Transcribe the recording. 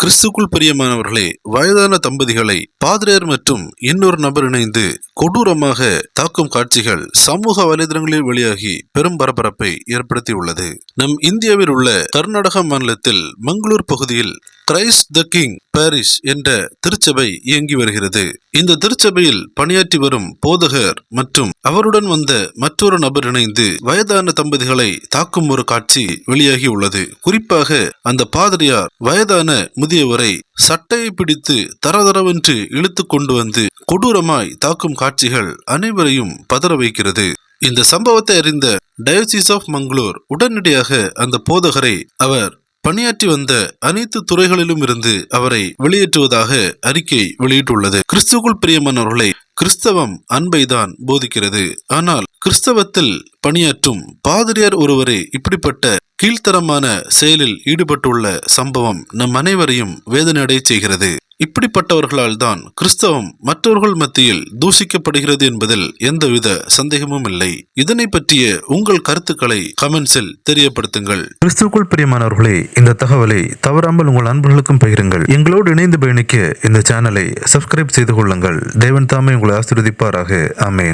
கிறிஸ்துக்குள் பிரியமானவர்களே, வயதான தம்பதிகளை பாதிரியார் மற்றும் இன்னொரு நபர் இணைந்து கொடூரமாக தாக்கும் காட்சிகள் சமூக வலைதளங்களில் வெளியாகி பெரும் பரபரப்பை ஏற்படுத்தியுள்ளது. நம் இந்தியாவில் உள்ள கர்நாடக மாநிலத்தில் மங்களூர் பகுதியில் கிரைஸ்ட் த கிங் பாரிஷ் என்ற திருச்சபை இயங்கி வருகிறது. இந்த திருச்சபையில் பணியாற்றி வரும் போதகர் மற்றும் அவருடன் வந்த மற்றொரு நபர் இணைந்து வயதான தம்பதிகளை தாக்கும் ஒரு காட்சி வெளியாகி உள்ளது. குறிப்பாக அந்த பாதிரியார் வயதான முதியவரை சட்டையை பிடித்து தரதரவென்று இழுத்து கொண்டு வந்து கொடூரமாய் தாக்கும் காட்சிகள் அனைவரையும் பதற வைக்கிறது. இந்த சம்பவத்தை அறிந்த டயோசிஸ் ஆஃப் மங்களூர் உடனடியாக அந்த போதகரை அவர் பணியாற்றி வந்த அனைத்து துறைகளிலும் இருந்து அவரை வெளியேற்றுவதாக அறிக்கை வெளியிட்டுள்ளது. கிறிஸ்துவுக்குள் பிரியமானவர்களை, கிறிஸ்தவம் அன்பை தான் போதிக்கிறது. ஆனால் கிறிஸ்தவத்தில் பணியாற்றும் பாதிரியார் ஒருவரே இப்படிப்பட்ட கீழ்த்தரமான செயலில் ஈடுபட்டுள்ள சம்பவம் நம் அனைவரையும் வேதனையடைய செய்கிறது. இப்படிப்பட்டவர்களால் தான் கிறிஸ்தவம் மற்றவர்கள் மத்தியில் தூஷிக்கப்படுகிறது என்பதில் எந்தவித சந்தேகமும் இல்லை. இதனை பற்றிய உங்கள் கருத்துக்களை கமெண்ட்ஸில் தெரியப்படுத்துங்கள். கிறிஸ்துவுக்குள் பிரியமானவர்களே, இந்த தகவலை தவறாமல் உங்கள் நண்பர்களுக்கும் பகிருங்கள். எங்களோடு இணைந்து பயணிக்க இந்த சேனலை சப்ஸ்கிரைப் செய்து கொள்ளுங்கள். தேவன் தாமே உங்களை ஆசீர்வதிப்பாராக. ஆமேன்.